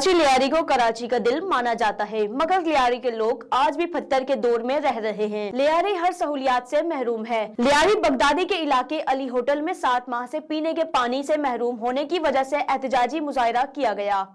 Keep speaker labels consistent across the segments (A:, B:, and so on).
A: कराची लियारी को कराची का दिल माना जाता है, मगर लियारी के लोग आज भी पत्थर के दौर में रह रहे हैं। लियारी हर सहूलियात से महरूम है। लियारी बगदादी के इलाके अली होटल में 7 माह से पीने के पानी से महरूम होने की वजह से एहतजाजी मुजाहरा किया गया।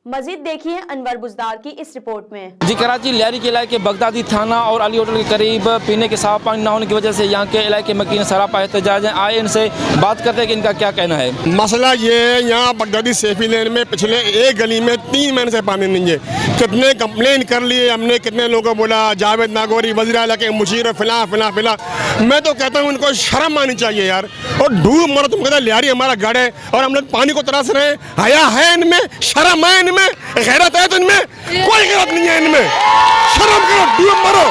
A: मजीद देखिए अनवर बुजदार की इस रिपोर्ट में।
B: जी, कराची लियारी के इलाके बगदादी थाना और अली होटल के करीब पीने के साफ पानी न होने की वजह से यहाँ के इलाके मकीन सरापा एहतजाज आए। इनसे बात करते हैं कि इनका क्या कहना है।
C: मसला ये है, यहाँ बगदादी सेफी लेन में पिछले एक गली में 3 महीने से पानी नहीं है। कितने कंप्लेन कर लिए हमने, कितने लोगों को बोला, जावेद नागौरी, वज़ीर आला के मुशीर, फिला फिला फिला। मैं तो कहता हूँ इनको शर्म आनी चाहिए यार। और डूब मरो, तुम कहते लियारी हमारा गढ़ है और हम लोग पानी को तरस रहे हैं। हया है इनमें, शर्म है इनमें, गैरत है तो इनमें? कोई गैरत नहीं है इनमें। शर्म करो, डूब मरो।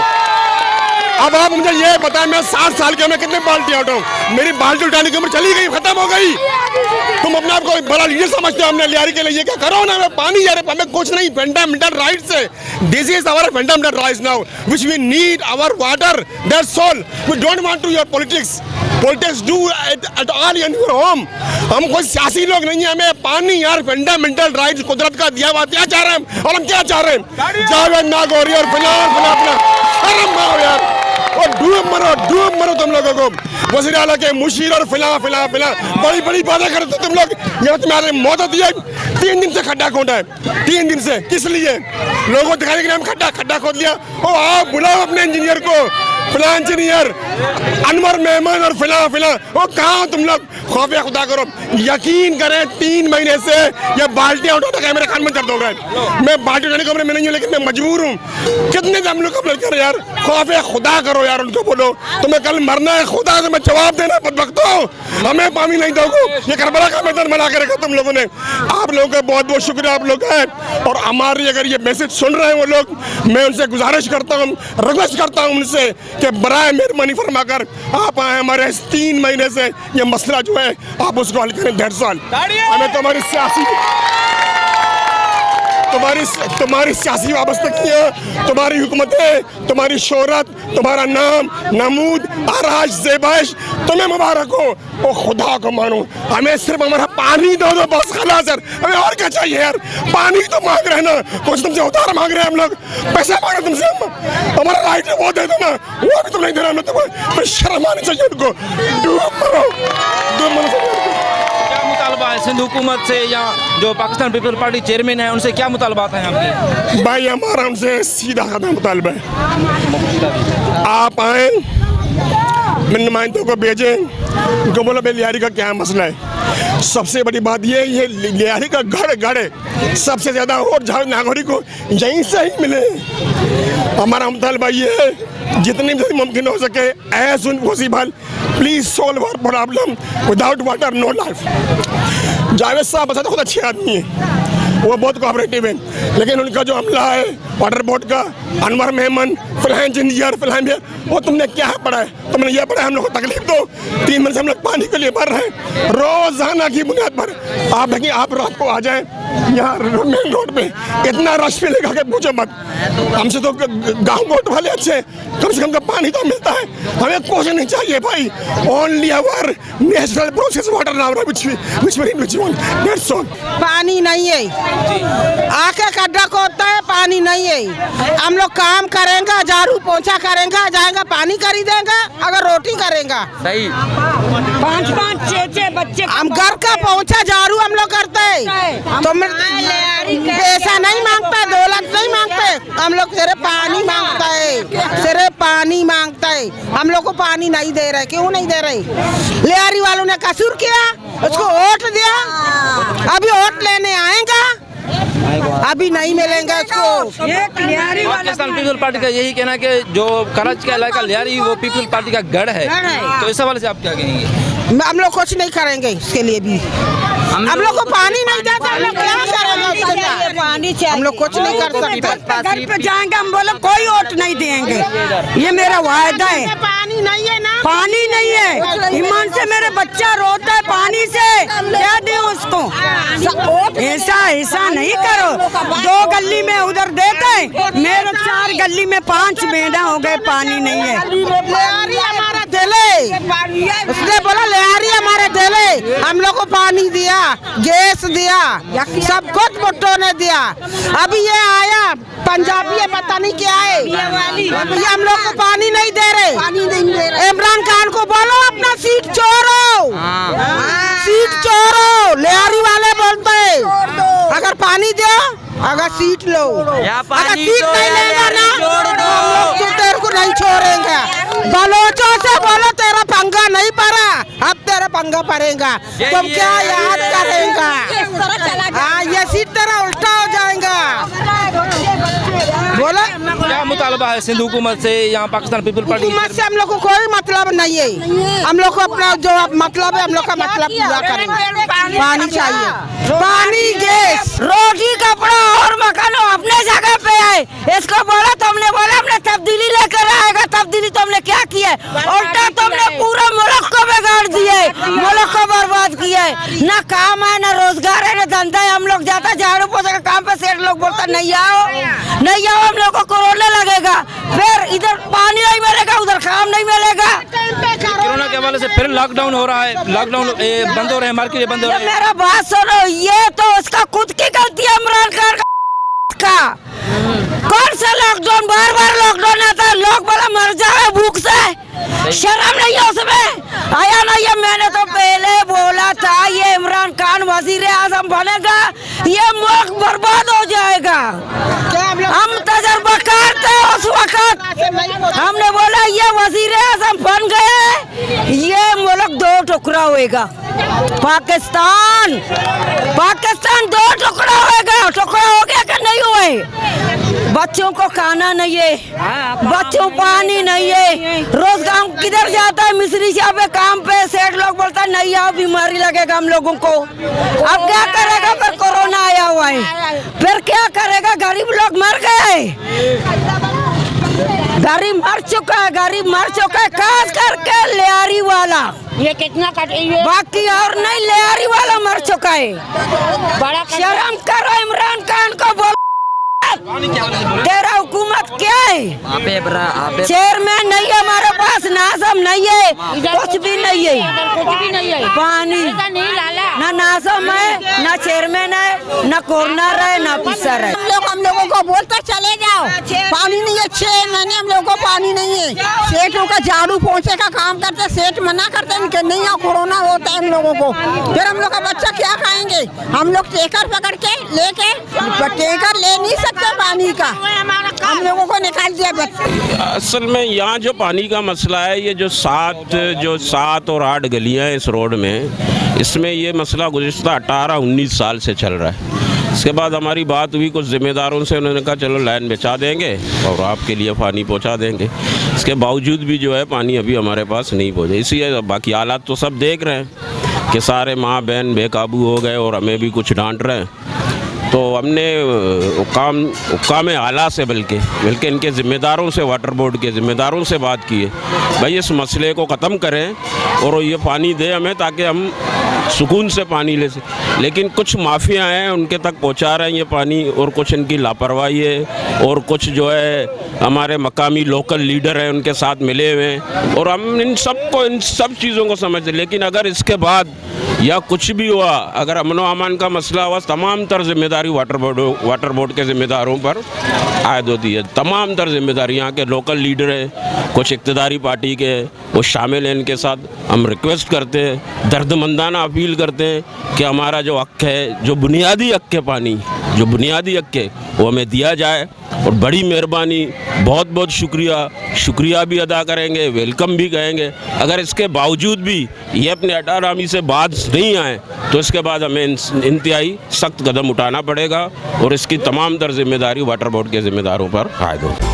C: अब आप मुझे ये बताएं, मैं 60 साल के, मैं कितने बाल्टी उठाऊं? मेरी बाल्टी उठाने की उम्र चली गई, खत्म हो गई। तुम अपने आप को बड़ा लीडर समझते हो। हमने लियारी के लिए क्या करो ना, पानी यार, हमें कुछ नहीं, फंडामेंटल राइट्स है। This is our fundamental rights now which we need our water, that's all. We don't want to your politics do at all in your home. हम कोई सियासी लोग नहीं है, हमें पानी यार, फंडामेंटल राइट्स कुदरत का दिया हुआ, क्या चाह रहे हैं और हम क्या चाह रहे हैं? जावेद नागौरी और फिलहाल शर्म आओ यार। और डूब मरो तुम लोगों को। वज़ीर आला के मुशीर और फिला फिला फिला बड़ी बड़ी बातें करते तुम लोग। ये तुम्हारे मौत होती है। 3 दिन से खड्डा खोदा है, 3 दिन से। किस लिए? लोगों को दिखाने के लिए हम खड्डा खोद लिया। ओ आप बुलाओ अपने इंजीनियर को, फिला इंजीनियर अनवर मेहमान और फिला फिला। वो कहाँ हो तुम लोग? खौफ खुदा करो। यकीन करें 3 महीने से ये बाल्टियां उठाता मेरे कान में दर्द हो रहा है। मैं बाल्टी उठाने को नहीं हूँ, लेकिन मैं मजबूर हूँ। कितने हम लोग कंप्लेन कर यार। खौफ खुदा करो यार, उनको बोलो तुम्हें कल मरना है, खुदा तुम्हें जवाब देना। बदबख्तो, हमें पानी नहीं दोगे। ये करबला का मैदान बना के रखा तुम लोगों ने। आप लोगों का बहुत बहुत शुक्रिया, आप लोग हैं। और हमारी अगर ये मैसेज सुन रहे हैं वो लोग, मैं उनसे गुजारिश करता हूँ, रिक्वेस्ट करता हूँ उनसे कि बराए मेहरबानी फरमाकर आप आए हमारे 3 महीने से ये मसला जो है आप उसको हल करें। That's all. हमें तुम्हारी सियासी वाबस्तगियाँ, तुम्हारी हुकूमतें, तुम्हारी शोहरत, तुम्हारा नाम, नमूद, आराज, ज़ेबाइश तुम्हें मुबारक हो। ओ खुदा को मानो, हमें सिर्फ हमारा पानी दो बस, खलास यार। हमें और क्या चाहिए यार? पानी तो मांग रहे हैं ना, कुछ तुमसे उधार मांग रहे हैं हम लोग, पैसे मांग रहे हैं तुमसे हम। हमारा राइट है वो दे दो ना, वो भी तुम नहीं दे रहे। तुम्हें शर्म आनी चाहिए उनको। डूब मरो।
B: सिंध हुकूमत से या जो पाकिस्तान पीपल्स पार्टी चेयरमैन है उनसे क्या मुतालबात हैं आपके?
C: भाई हमारा उनसे सीधा साधा मुतालबा है, आप आए, नुमाइंदों को भेजें, उनको बोलो भाई लियारी का क्या मसला है। सबसे बड़ी बात ये लियारी का गढ़ है, सबसे ज़्यादा वोट जावेद नागौरी को यहीं से ही मिले। हमारा मुतालबा ये है जितनी भी मुमकिन हो सके as soon possible please solve our problem. Without water no life. Javed Sahab वैसे तो खुद अच्छे आदमी हैं, वो बहुत कोऑपरेटिव है, लेकिन उनका जो हमला है वाटर बोर्ड का, अनवर मेहमान, फलां इंजीनियर, वो तुमने क्या पढ़ा है? तुमने ये पढ़ा है हम लोग को तकलीफ दो। 3 महीने से हम लोग पानी के लिए भर रहे हैं रोजाना की बुनियाद पर। आप देखिए, आप रात को आ जाए यहाँ मेन रोड पे, इतना रश मिलेगा कि पूछो मत। हमसे तो गाँव गोट वाले अच्छे, कम से कम का पानी तो मिलता है। हमें कुछ नहीं चाहिए भाई, only our natural process water now which
D: पानी नहीं है, आके खड्डा खोदता है, पानी नहीं है। हम लोग काम करेंगे, झाड़ू पोंछा करेंगे, जाएंगे पानी खरीदेंगे, अगर रोटी करेंगे। सही
E: 5-5 6-6 बच्चे,
D: हम घर का पोंछा झाड़ू हम लोग करते हैं। तो पैसा नहीं मांगता, दौलत नहीं मांगते, हम लोग सिर्फ पानी मांगता है, सिर्फ पानी मांगता है। हम लोग को पानी नहीं दे रहे। क्यों नहीं दे रहे? लियारी वालों ने कसूर किया, उसको वोट दिया, अभी वोट लेने आएगा, अभी नहीं मिलेंगे उसको।
B: पाकिस्तान पीपल्स पार्टी का यही कहना है कि जो कराची का इलाका लियारी वो पीपल्स पार्टी का गढ़ है, तो इस हवाले से आप क्या कहेंगे?
D: हम लोग कुछ नहीं करेंगे इसके लिए भी। हम लोग को पानी नहीं देता, हम लोग क्या करेंगे?
E: पानी चाहिए,
D: हम लोग कुछ नहीं कर सकते।
E: घर पे जाएंगे हम बोले कोई वोट नहीं देंगे, ये मेरा वायदा है।
D: पानी नहीं है ना,
E: पानी नहीं है। ईमान से मेरे बच्चा रोता है पानी से, क्या दे उसको? ऐसा नहीं करो। 2 गली में उधर देते, मेरे 4 गली में 5 मेढ़ा हो गए, पानी नहीं है।
D: देले, उसने बोला लियारी हमारे देले, हम लोग को पानी दिया, गैस दिया, सब कुछ भुट्टो ने दिया। अभी ये आया पंजाबी है, पता नहीं क्या है, ये हम लोग को पानी नहीं दे रहे। इमरान खान को बोलो अपना सीट छोड़ो, सीट छोड़ो, लियारी वाले बोलते अगर पानी दो, अगर सीट लो, अगर सीट नहीं लेगा ना तो तेरे को नहीं छोड़ेंगे। बलोचों से बोलो तेरा पंगा नहीं पड़ा, अब तेरा पंगा पड़ेगा, तुम क्या याद करेगा? हाँ, ये सीट तेरा उल्टा हो जाएगा। बोला
B: क्या मुतालबा है सिंध हुकूमत से, यहाँ पाकिस्तान पीपल पार्टी
D: हुकूमत से? हम लोग को कोई मतलब नहीं है, हम लोग को अपना जो मतलब है हम लोग का मतलब पूरा करेंगे। पानी चाहिए, पानी, गैस,
E: रोटी, कपड़ा और मकान अपने जगह पे है। इसको बोला तुमने, बोला हमने तब्दीली लेकर आएगा, तब्दीली तुमने क्या किया है? उल्टा तुमने पूरा मुल्क को बिगाड़ दिया है, मुल्क को बर्बाद किया है। ना काम है, ना रोजगार है, ना धंधा है। हम लोग जाता झाड़ू पोछा का काम पे, सेठ लोग बोलता नहीं आओ, नहीं आओ, हम लोग को कोरोना लगेगा, फिर इधर पानी नहीं मिलेगा, उधर काम नहीं मिलेगा।
B: कोरोना के हवाले से फिर लॉकडाउन हो रहा है, लॉकडाउन बंद हो रहे हैं, मार्केट बंद हो रहे हैं।
E: मेरा बात सुनो, ये तो उसका खुद की गलती है, इमरान खान का। कौन सा लॉकडाउन, बार बार लॉकडाउन आता है, लोग बड़ा मर जाए भूख से, शर्म नहीं है उसमें? आया नहीं है? मैंने तो पहले बोला था ये इमरान खान वजीर आजम बनेगा, ये मुल्क बर्बाद हो जाएगा। हम तजर्बा करते उस वक्त, हमने बोला ये वजीर आजम बन गए, ये मुल्क दो टुकड़ा होएगा। पाकिस्तान दो टुकड़ा होएगा। टुकड़ा हो गया कि नहीं हुए? बच्चों को खाना नहीं है, बच्चों पानी नहीं है, रोज काम किधर जाता है? मिस्त्री साहब पे काम पे, सेठ लोग बोलता है नहीं आओ, बीमारी लगेगा हम लोगों को। अब क्या करेगा? फिर कोरोना आया हुआ है, फिर क्या करेगा? गरीब लोग मर गए, गरीब मर चुका है, गरीब मर चुका है, खास करके लियारी वाला।
F: ये कितना
E: बाकी और नहीं, लियारी वाला मर चुका है।
F: बड़ा
E: शर्म करो, इमरान खान को बोलो तेरा हुकूमत क्या है? चेयरमैन नहीं है हमारे पास, नाज़म नहीं है, कुछ भी नहीं है। पानी ना नाज़म है, ना चेयरमैन है, ना कॉर्नर है, ना ऑफिसर है।
D: हम लोगों को बोलते चले जाओ, पानी नहीं है, 6 महीने हम लोगों को पानी नहीं है। सेठों का झाड़ू पोछे का काम करते, सेठ मना करते हैं कि नहीं आओ, कोरोना होता है हम लोगों को। फिर हम लोग का बच्चा क्या खाएंगे? हम लोग टैंकर पकड़ के लेके, टैंकर ले नहीं सकते पानी का, हम लोगों को निकाल दिया।
G: असल में यहाँ जो पानी का मसला है, ये जो 7 और 8 गलियाँ हैं इस रोड में, इसमें ये मसला गुज़िश्ता 18-19 साल से चल रहा है। इसके बाद हमारी बात हुई कुछ ज़िम्मेदारों से, उन्होंने कहा चलो लाइन बिछा देंगे और आपके लिए पानी पहुंचा देंगे। इसके बावजूद भी जो है पानी अभी हमारे पास नहीं पहुंचे। इसीलिए बाकी हालात तो सब देख रहे हैं कि सारे माँ बहन बेकाबू हो गए और हमें भी कुछ डांट रहे हैं। तो हमने हुक्काम आला से बल्कि इनके ज़िम्मेदारों से, वाटर बोर्ड के ज़िम्मेदारों से बात की है, भाई इस मसले को ख़त्म करें और ये पानी दें हमें ताकि हम सुकून से पानी ले सकें। लेकिन कुछ माफिया हैं उनके तक पहुंचा रहे हैं ये पानी, और कुछ इनकी लापरवाही है, और कुछ जो है हमारे मकामी लोकल लीडर हैं उनके साथ मिले हुए हैं, और हम इन सब चीज़ों को समझते। लेकिन अगर इसके बाद या कुछ भी हुआ, अगर अमन व अमान का मसला हुआ, तमाम तर जिम्मेदारी वाटर बोर्ड के ज़िम्मेदारों पर आयद होती है। तमाम तर जिम्मेदारी यहाँ के लोकल लीडर हैं, कुछ इक़्तिदारी पार्टी के, वो शामिल हैं। इनके साथ हम रिक्वेस्ट करते हैं, दर्दमंदाना अपील करते हैं कि हमारा जो हक़ है, जो बुनियादी हक़ है पानी, जो बुनियादी हक़ है वो हमें दिया जाए। और बड़ी मेहरबानी, बहुत बहुत शुक्रिया भी अदा करेंगे, वेलकम भी कहेंगे। अगर इसके बावजूद भी ये अपने अटारामी से बाज नहीं आए तो इसके बाद हमें इंतहाई सख्त कदम उठाना पड़ेगा और इसकी तमाम तर जिम्मेदारी वाटर बोर्ड के ज़िम्मेदारों पर आयद होगी।